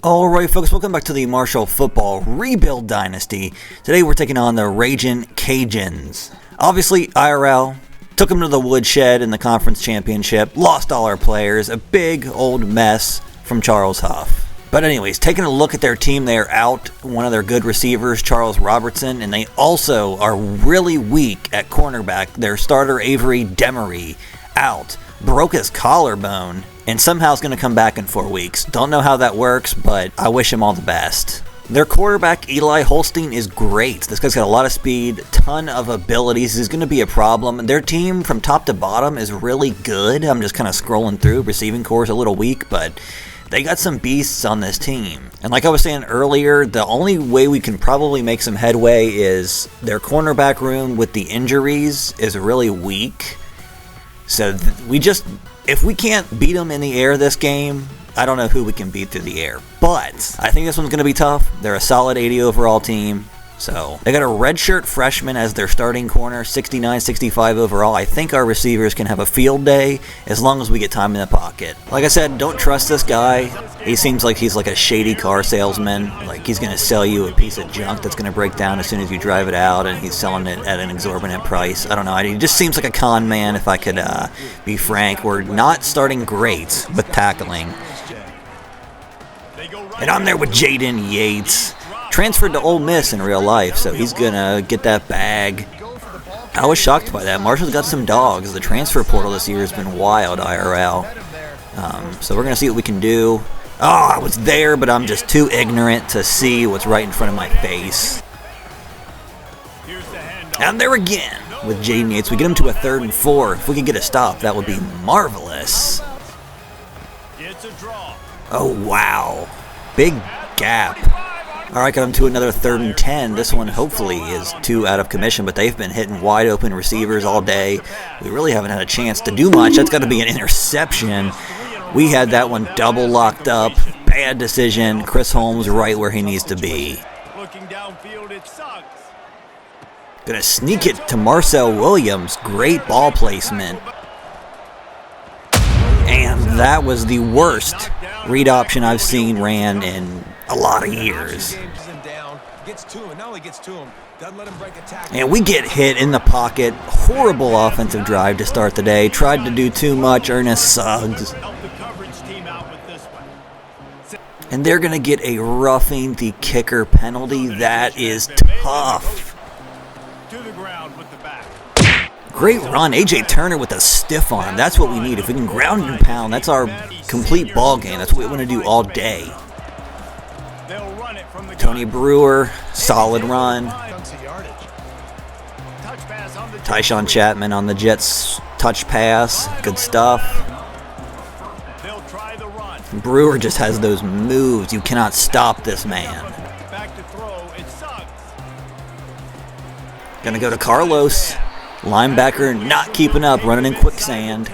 Alright folks, welcome back to the Marshall Football Revamped Dynasty. Today we're taking on the Ragin Cajuns. Obviously, IRL took them to the woodshed in the conference championship, lost all our players, a big old mess from Charles Huff. But anyways, taking a look at their team, they are out one of their good receivers, Charles Robertson, and they also are really weak at cornerback. Their starter, Avery Demery, out. Broke his collarbone, and somehow is going to come back in 4 weeks. Don't know how that works, but I wish him all the best. Their quarterback, Eli Holstein, is great. This guy's got a lot of speed, ton of abilities. He's going to be a problem. Their team from top to bottom is really good. I'm just kind of scrolling through. Receiving core is a little weak, but they got some beasts on this team. And like I was saying earlier, the only way we can probably make some headway is their cornerback room with the injuries is really weak. So if we can't beat them in the air this game, I don't know who we can beat through the air. But I think this one's going to be tough. They're a solid 80 overall team. So they got a redshirt freshman as their starting corner, 69, 65 overall. I think our receivers can have a field day as long as we get time in the pocket. Like I said, don't trust this guy. He seems like he's like a shady car salesman. Like he's going to sell you a piece of junk that's going to break down as soon as you drive it out, and he's selling it at an exorbitant price. I don't know. He just seems like a con man, if I could be frank. We're not starting great with tackling. And I'm there with Jaden Yates. Transferred to Ole Miss in real life, so he's gonna get that bag. I was shocked by that. Marshall's got some dogs. The transfer portal this year has been wild, IRL. So we're gonna see what we can do. Oh, I was there, but I'm just too ignorant to see what's right in front of my face. And there again with Jaden Yates. We get him to a 3rd and 4. If we could get a stop, that would be marvelous. Oh, wow. Big gap. Alright, got them to another 3rd and 10. This one hopefully is too out of commission, but they've been hitting wide open receivers all day. We really haven't had a chance to do much. That's got to be an interception. We had that one double locked up. Bad decision. Chris Holmes right where he needs to be. Gonna sneak it to Marcel Williams. Great ball placement. And that was the worst read option I've seen ran in a lot of years. And we get hit in the pocket. Horrible offensive drive to start the day. Tried to do too much. Ernest Suggs. And they're going to get a roughing the kicker penalty. That is tough. Great run. AJ Turner with a stiff arm. That's what we need. If we can ground and pound, that's our complete ball game. That's what we want to do all day. Tony Brewer, solid run. Tyshawn Chapman on the Jets touch pass. Good stuff. Brewer just has those moves. You cannot stop this man. Gonna go to Carlos. Linebacker not keeping up, running in quicksand.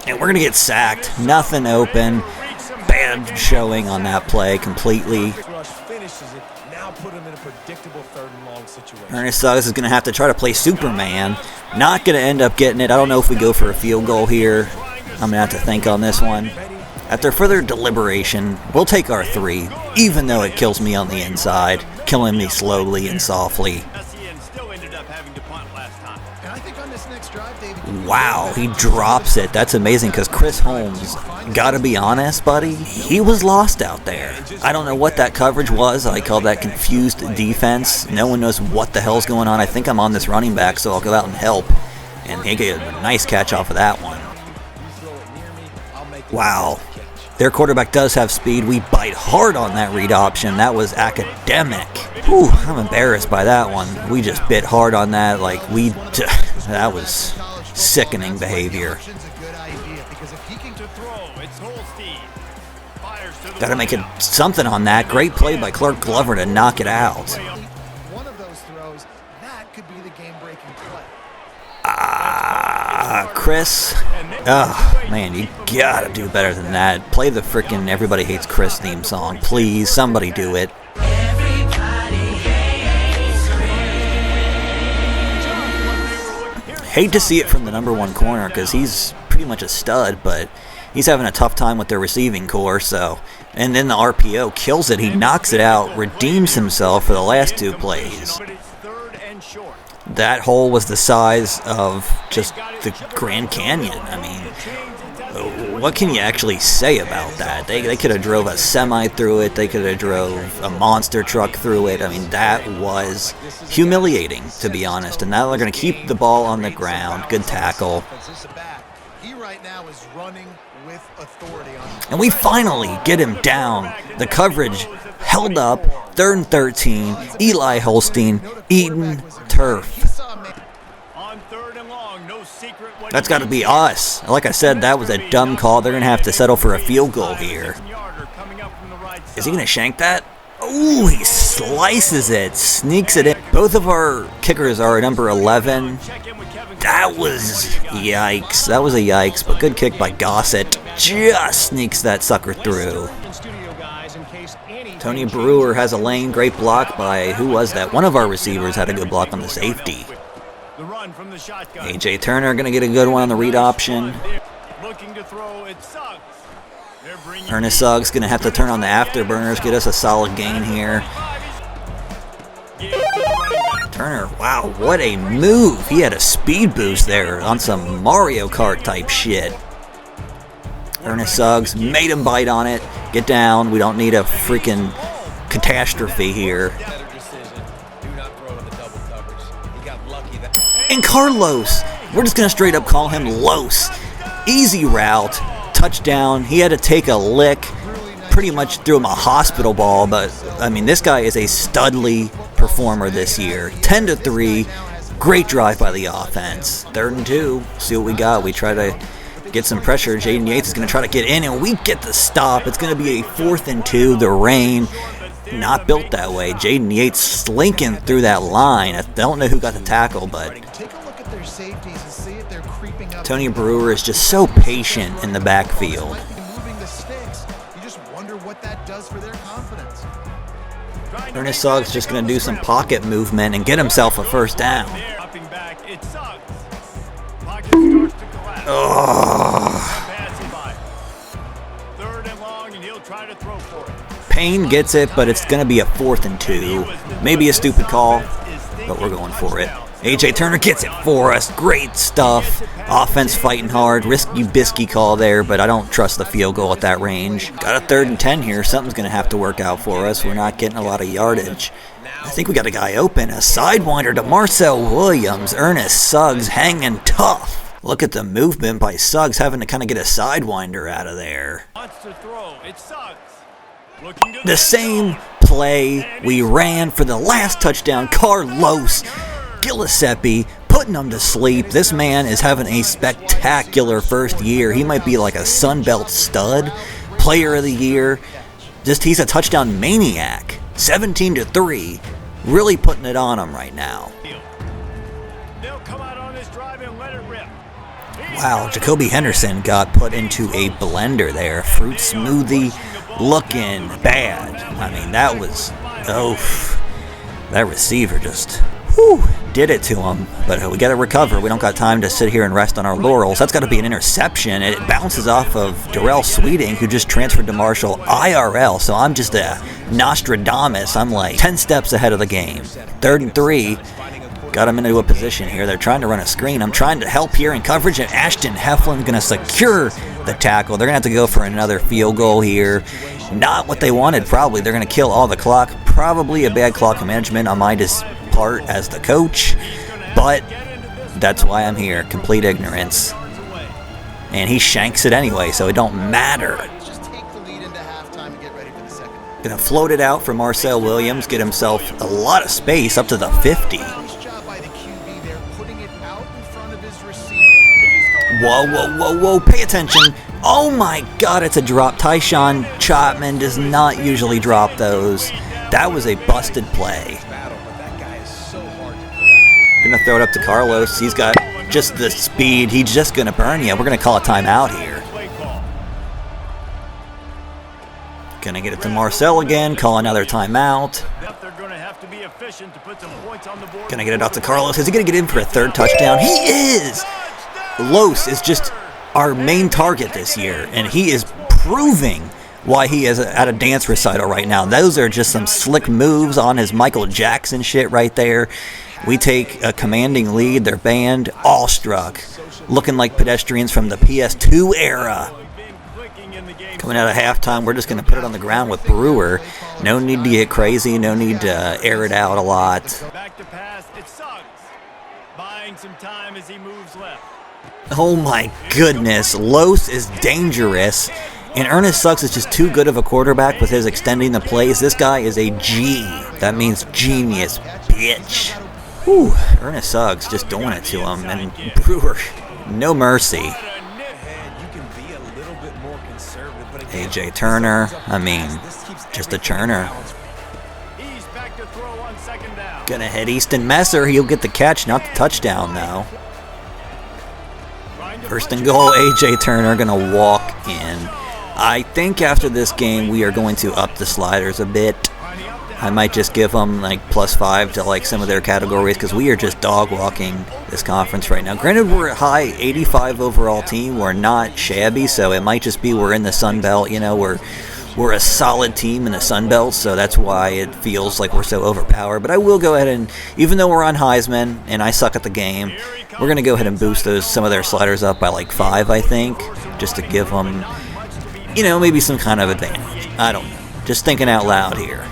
And we're going to get sacked. Nothing open. Bad showing on that play completely. Ernest Suggs is going to have to try to play Superman. Not going to end up getting it. I don't know if we go for a field goal here. I'm going to have to think on this one. After further deliberation, we'll take our 3, even though it kills me on the inside, killing me slowly and softly. Wow, he drops it. That's amazing because Chris Holmes, gotta be honest, buddy, he was lost out there. I don't know what that coverage was. I call that confused defense. No one knows what the hell's going on. I think I'm on this running back, so I'll go out and help. And he get a nice catch off of that one. Wow. Their quarterback does have speed. We bite hard on that read option. That was academic. Whew, I'm embarrassed by that one. We just bit hard on that. That was sickening behavior. Got to make it something on that. Great play by Clark Glover to knock it out. Chris. Oh, man, you gotta do better than that. Play the frickin' Everybody Hates Chris theme song. Please, somebody do it. Hate to see it from the number 1 corner because he's pretty much a stud, but he's having a tough time with their receiving core. So, and then the RPO kills it. He knocks it out, redeems himself for the last 2 plays. That hole was the size of just the Grand Canyon. I mean, what can you actually say about that? They could have drove a semi through it. They could have drove a monster truck through it. I mean, that was humiliating, to be honest. And now they're going to keep the ball on the ground. Good tackle. And we finally get him down. The coverage held up. 3rd and 13. Eli Holstein eating turf. That's got to be us. Like I said, that was a dumb call. They're going to have to settle for a field goal here. Is he going to shank that? Ooh, he slices it, sneaks it in. Both of our kickers are at number 11. That was yikes. That was a yikes, but good kick by Gossett. Just sneaks that sucker through. Tony Brewer has a lane. Great block by, who was that? One of our receivers had a good block on the safety. A.J. Turner going to get a good one on the read option. Ernest Suggs going to have to turn on the afterburners, get us a solid gain here. Turner, wow, what a move. He had a speed boost there on some Mario Kart type shit. Ernest Suggs made him bite on it. Get down. We don't need a freaking catastrophe here. And Carlos, we're just going to straight up call him Los. Easy route, touchdown. He had to take a lick. Pretty much threw him a hospital ball, but I mean, this guy is a studly performer this year. 10-3, great drive by the offense. 3rd and 2, see what we got. We try to get some pressure. Jaden Yates is going to try to get in, and we get the stop. It's going to be a 4th and 2. The rain, not built that way. Jaden Yates slinking through that line. I don't know who got the tackle, but Tony Brewer is just so patient in the backfield. Ernest Suggs just going to do some pocket movement and get himself a 1st down. Payne gets it, but it's going to be a 4th and 2. Maybe a stupid call, but we're going for it. A.J. Turner gets it for us. Great stuff. Offense fighting hard. Risky bisky call there, but I don't trust the field goal at that range. Got a 3rd and 10 here. Something's going to have to work out for us. We're not getting a lot of yardage. I think we got a guy open. A sidewinder to Marcel Williams. Ernest Suggs hanging tough. Look at the movement by Suggs, having to kind of get a sidewinder out of there. The same play we ran for the last touchdown. Carlos Giuseppe putting him to sleep. This man is having a spectacular 1st year. He might be like a Sunbelt stud, player of the year. Just, he's a touchdown maniac. 17-3. Really putting it on him right now. Wow, Jacoby Henderson got put into a blender there. Fruit smoothie looking bad. I mean, that was, that receiver just, did it to him. But we got to recover. We don't got time to sit here and rest on our laurels. That's got to be an interception. It bounces off of Darrell Sweeting, who just transferred to Marshall IRL. So I'm just a Nostradamus. I'm like 10 steps ahead of the game. 3rd and 3. Got him into a position here. They're trying to run a screen. I'm trying to help here in coverage, and Ashton Heflin's going to secure the tackle. They're going to have to go for another field goal here. Not what they wanted, probably. They're going to kill all the clock. Probably a bad clock management on my part as the coach, but that's why I'm here. Complete ignorance. And he shanks it anyway, so it don't matter. Going to float it out for Marcel Williams, get himself a lot of space up to the 50. Whoa, pay attention. Oh my God, it's a drop. Tyshawn Chapman does not usually drop those. That was a busted play. Gonna throw it up to Carlos. He's got just the speed. He's just gonna burn you. We're gonna call a timeout here. Gonna get it to Marcel again, call another timeout. Gonna get it out to Carlos. Is he gonna get in for a 3rd touchdown? He is! Los is just our main target this year, and he is proving why he is at a dance recital right now. Those are just some slick moves on his Michael Jackson shit right there. We take a commanding lead. Their band, awestruck, looking like pedestrians from the PS2 era. Coming out of halftime, we're just going to put it on the ground with Brewer. No need to get crazy. No need to air it out a lot. Back to pass. It sucks. Buying some time as he moves left. Oh my goodness. Los is dangerous. And Ernest Suggs is just too good of a quarterback with his extending the plays. This guy is a G. That means genius, bitch. Whew. Ernest Suggs just doing it to him. And Brewer, no mercy. AJ Turner, I mean, just a churner. Gonna hit Easton Messer. He'll get the catch, not the touchdown, though. First and goal, AJ Turner gonna walk in. I think after this game, we are going to up the sliders a bit. I might just give them like +5 to like some of their categories because we are just dog walking this conference right now. Granted, we're a high 85 overall team. We're not shabby, so it might just be we're in the Sun Belt. You know, we're a solid team in the Sun Belt, so that's why it feels like we're so overpowered. But I will go ahead and, even though we're on Heisman and I suck at the game, we're going to go ahead and boost some of their sliders up by like 5, I think, just to give them, you know, maybe some kind of advantage. I don't know. Just thinking out loud here.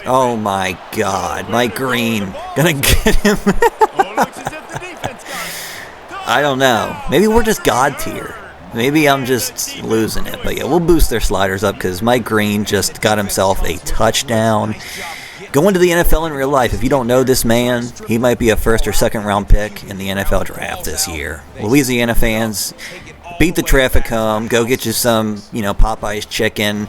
Oh my God, Mike Green gonna get him. I don't know. Maybe we're just God tier. Maybe I'm just losing it. But yeah, we'll boost their sliders up because Mike Green just got himself a touchdown. Going to the NFL in real life, if you don't know this man, he might be a 1st or 2nd round pick in the NFL draft this year. Louisiana fans, beat the traffic home. Go get you some, you know, Popeye's chicken.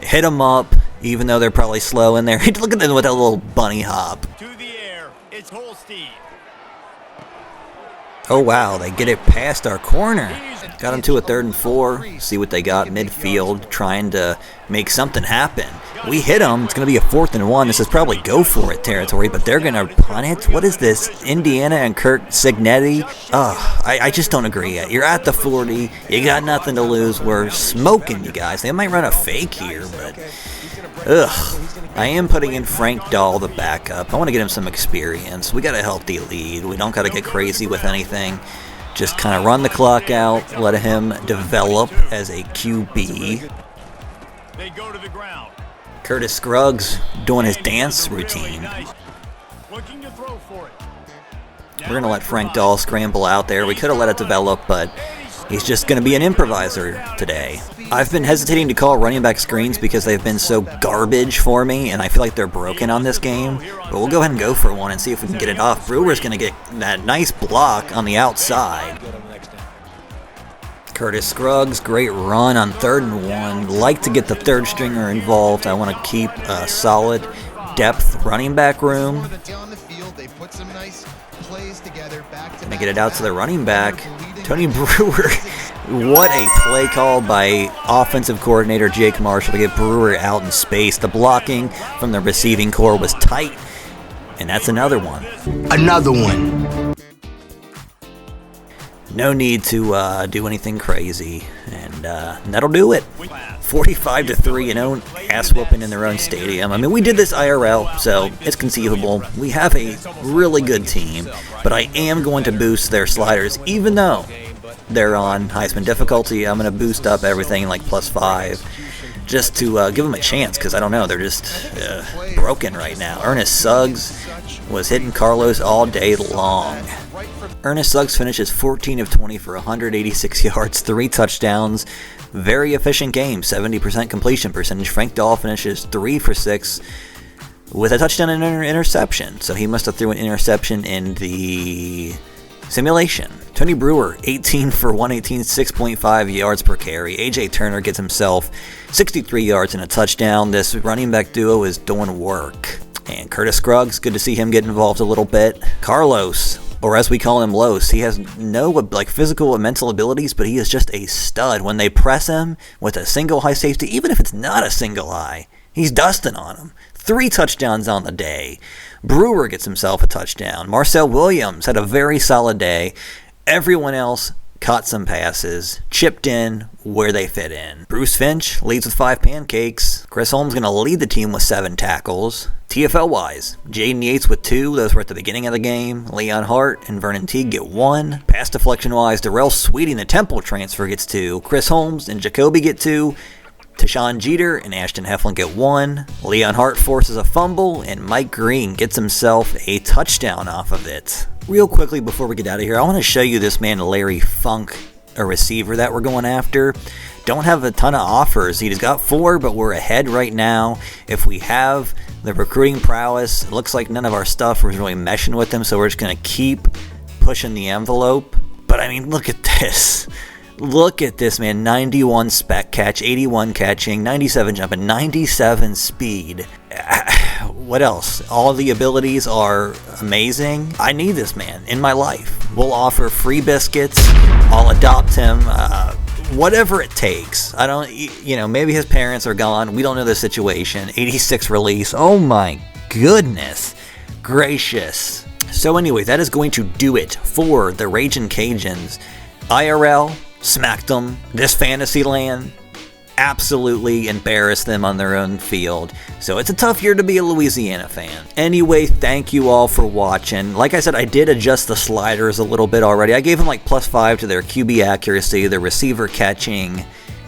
Hit them up, even though they're probably slow in there. Look at them with that little bunny hop. To the air, it's Holstein. Oh, wow, they get it past our corner. Got them to a 3rd and 4. See what they got midfield, trying to make something happen. We hit them. It's going to be a 4th and 1. This is probably go for it territory, but they're going to punt it. What is this? Indiana and Kirk Cignetti? I just don't agree yet. You're at the 40. You got nothing to lose. We're smoking you guys. They might run a fake here, but I am putting in Frank Dahl, the backup. I want to get him some experience. We got a healthy lead. We don't got to get crazy with anything. Just kind of run the clock out, let him develop as a QB. They go to the ground. Curtis Scruggs doing his dance routine. Looking to throw for it. We're going to let Frank Dahl scramble out there. We could have let it develop, but he's just going to be an improviser today. I've been hesitating to call running back screens because they've been so garbage for me, and I feel like they're broken on this game. But we'll go ahead and go for one and see if we can get it off. Brewer's going to get that nice block on the outside. Curtis Scruggs, great run on 3rd and 1. Like to get the 3rd stringer involved. I want to keep a solid depth running back room. Gonna get it out to the running back. Tony Brewer. What a play call by offensive coordinator Jake Marshall to get Brewer out in space. The blocking from the receiving core was tight. And that's another one. Another one. No need to do anything crazy, and that'll do it. 45-3, you know, ass whooping in their own stadium. I mean, we did this IRL, so it's conceivable. We have a really good team, but I am going to boost their sliders, even though they're on Heisman difficulty. I'm going to boost up everything like +5, just to give them a chance, because I don't know, they're just broken right now. Ernest Suggs was hitting Carlos all day long. Ernest Suggs finishes 14 of 20 for 186 yards, 3 touchdowns. Very efficient game, 70% completion percentage. Frank Dahl finishes 3 for 6 with a touchdown and an interception. So he must have threw an interception in the simulation. Tony Brewer, 18 for 118, 6.5 yards per carry. AJ Turner gets himself 63 yards and a touchdown. This running back duo is doing work. And Curtis Scruggs, good to see him get involved a little bit. Carlos, or as we call him, Los, he has no physical and mental abilities, but he is just a stud. When they press him with a single high safety, even if it's not a single high, he's dusting on them. 3 touchdowns on the day. Brewer gets himself a touchdown. Marcel Williams had a very solid day. Everyone else caught some passes, chipped in where they fit in. Bruce Finch leads with 5 pancakes. Chris Holmes going to lead the team with 7 tackles. TFL-wise, Jaden Yates with 2. Those were at the beginning of the game. Leon Hart and Vernon Teague get 1. Pass deflection-wise, Darrell Sweeting, the Temple transfer, gets 2. Chris Holmes and Jacoby get 2. Tashawn Jeter and Ashton Heflin get 1. Leon Hart forces a fumble, and Mike Green gets himself a touchdown off of it. Real quickly before we get out of here, I want to show you this man, Larry Funk, a receiver that we're going after. Don't have a ton of offers. He's got 4, but we're ahead right now. If we have the recruiting prowess, it looks like none of our stuff was really meshing with him, so we're just going to keep pushing the envelope. But I mean, look at this. Look at this, man. 91 spec catch, 81 catching, 97 jumping, 97 speed. What else? All the abilities are amazing. I need this man in my life. We'll offer free biscuits. I'll adopt him. Whatever it takes. I don't, maybe his parents are gone. We don't know the situation. 86 release. Oh my goodness gracious. So anyway, that is going to do it for the Ragin Cajuns. IRL smacked them. This fantasy land absolutely embarrassed them on their own field. So it's a tough year to be a Louisiana fan. Anyway, thank you all for watching. Like I said, I did adjust the sliders a little bit already. I gave them like +5 to their QB accuracy, their receiver catching,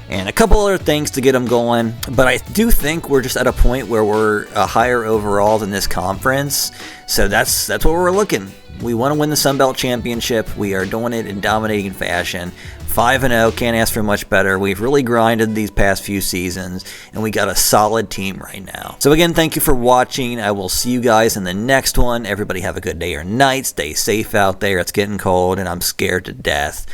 and a couple other things to get them going. But I do think we're just at a point where we're a higher overall than this conference. So that's what we're looking. We want to win the Sun Belt Championship. We are doing it in dominating fashion. 5-0, can't ask for much better. We've really grinded these past few seasons, and we got a solid team right now. So again, thank you for watching. I will see you guys in the next one. Everybody have a good day or night. Stay safe out there. It's getting cold, and I'm scared to death.